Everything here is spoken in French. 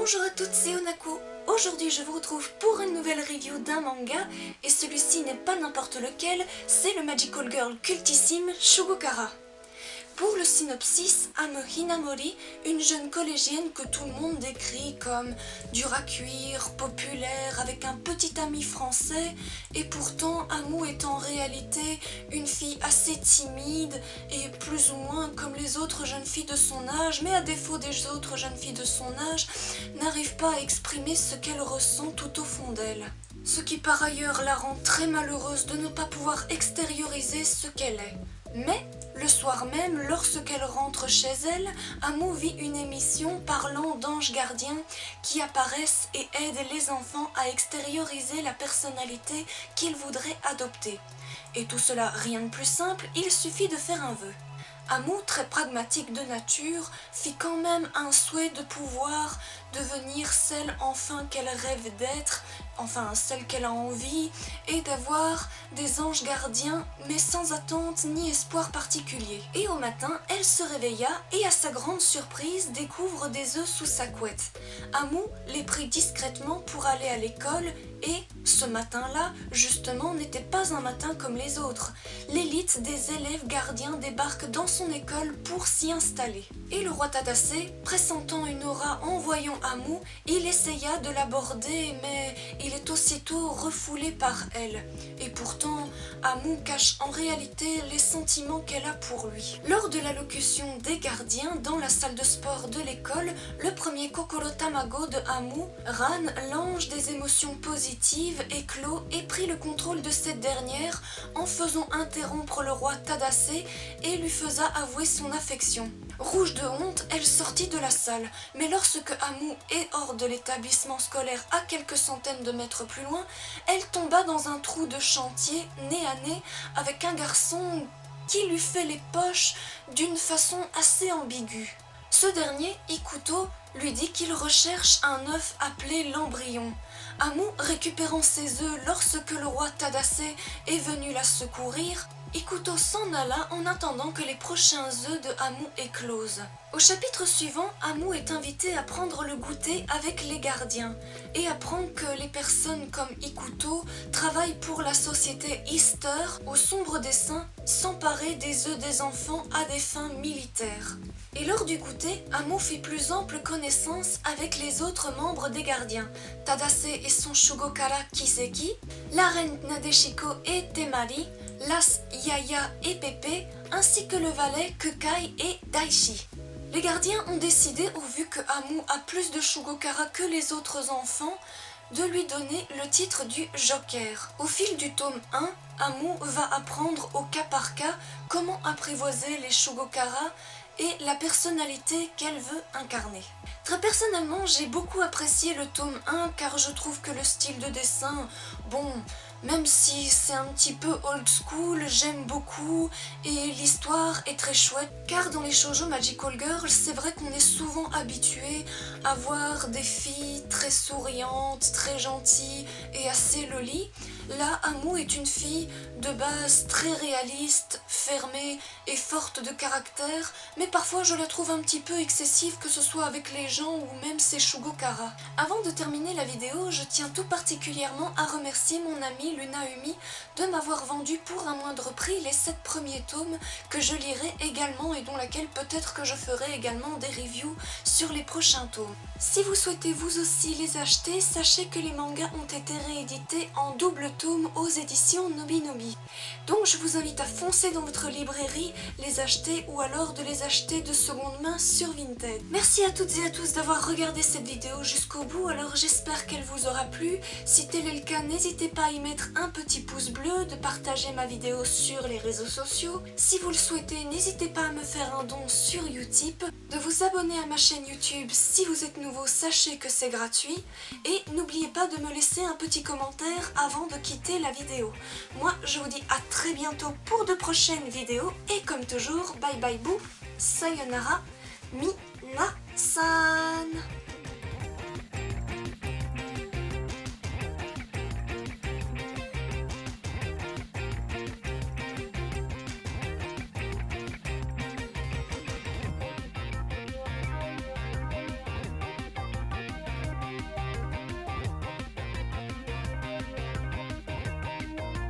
Bonjour à toutes, c'est Onako. Aujourd'hui je vous retrouve pour une nouvelle review d'un manga, et celui-ci n'est pas n'importe lequel, c'est le Magical Girl cultissime Shugokara. Pour le synopsis, Ame Hinamori, une jeune collégienne que tout le monde décrit comme dure à cuire, populaire, avec un petit ami français, et pourtant Amu est en réalité une fille assez timide et plus ou moins comme les autres jeunes filles de son âge, mais à défaut des autres jeunes filles de son âge, n'arrive pas à exprimer ce qu'elle ressent tout au fond d'elle. Ce qui par ailleurs la rend très malheureuse de ne pas pouvoir extérioriser ce qu'elle est. Mais, le soir même, lorsqu'elle rentre chez elle, Amu vit une émission parlant d'anges gardiens qui apparaissent et aident les enfants à extérioriser la personnalité qu'ils voudraient adopter. Et tout cela, rien de plus simple, il suffit de faire un vœu. Amu, très pragmatique de nature, fit quand même un souhait de pouvoir devenir celle enfin qu'elle rêve d'être, enfin celle qu'elle a envie, et d'avoir des anges gardiens, mais sans attente ni espoir particulier. Et au matin, elle se réveilla et à sa grande surprise découvre des œufs sous sa couette. Amu les prit discrètement pour aller à l'école et, ce matin-là, justement, n'était pas un matin comme les autres. L'élite des élèves gardiens débarque dans son école pour s'y installer. Et le roi Tadase, pressentant une aura en voyant Amu, il essaya de l'aborder, mais il est aussitôt refoulé par elle. Et pourtant, Amu cache en réalité les sentiments qu'elle a pour lui. Lors de l'allocution des gardiens dans la salle de sport de l'école, le premier Kokoro Tamago de Amu, Ran, l'ange des émotions positives, éclot et prit le contrôle de cette dernière en faisant interrompre le roi Tadase et lui faisant avouer son affection. Rouge de honte, elle sortit de la salle, mais lorsque Amu est hors de l'établissement scolaire à quelques centaines de mètres plus loin, elle tomba dans un trou de chantier nez à nez avec un garçon qui lui fait les poches d'une façon assez ambiguë. Ce dernier, Ikuto, lui dit qu'il recherche un œuf appelé l'embryon. Amu, récupérant ses œufs lorsque le roi Tadase est venu la secourir, Ikuto s'en alla en attendant que les prochains œufs de Amu éclosent. Au chapitre suivant, Amu est invitée à prendre le goûter avec les gardiens et apprend que les personnes comme Ikuto travaillent pour la société Easter au sombre dessein s'emparer des œufs des enfants à des fins militaires. Et lors du goûter, Amu fit plus ample connaissance avec les autres membres des gardiens, Tadase et son Shugokara Kiseki, la reine Nadeshiko et Temari, Las, Yaya et Pepe, ainsi que le valet Kukai et Daishi. Les gardiens ont décidé, au vu que Amu a plus de Shugokara que les autres enfants, de lui donner le titre du Joker. Au fil du tome 1, Amu va apprendre au cas par cas comment apprivoiser les Shugokara et la personnalité qu'elle veut incarner. Très personnellement, j'ai beaucoup apprécié le tome 1 car je trouve que le style de dessin, bon, même si c'est un petit peu old school, j'aime beaucoup et l'histoire est très chouette car dans les shoujo Magical Girl, c'est vrai qu'on est souvent habitué à voir des filles très souriantes, très gentilles et assez loli. Là, Amu est une fille de base très réaliste, fermée et forte de caractère, mais parfois je la trouve un petit peu excessive, que ce soit avec les gens ou même ses Shugokara. Avant de terminer la vidéo, je tiens tout particulièrement à remercier mon amie Luna Umi de m'avoir vendu pour un moindre prix les 7 premiers tomes que je lirai également et dont laquelle peut-être que je ferai également des reviews sur les prochains tomes. Si vous souhaitez vous aussi les acheter, sachez que les mangas ont été réédités en double tome aux éditions Nobinobi. Donc je vous invite à foncer dans votre librairie, les acheter ou alors de les acheter de seconde main sur Vinted. Merci à toutes et à tous d'avoir regardé cette vidéo jusqu'au bout, alors j'espère qu'elle vous aura plu. Si tel est le cas, n'hésitez pas à y mettre un petit pouce bleu, de partager ma vidéo sur les réseaux sociaux. Si vous le souhaitez, n'hésitez pas à me faire un don sur Utip, de vous abonner à ma chaîne YouTube si vous êtes nouveau, sachez que c'est gratuit, et n'oubliez pas de me laisser un petit commentaire avant de quitter la vidéo. Moi, je vous dis à très bientôt pour de prochaines vidéos, et comme toujours, bye bye boo, sayonara, minasai.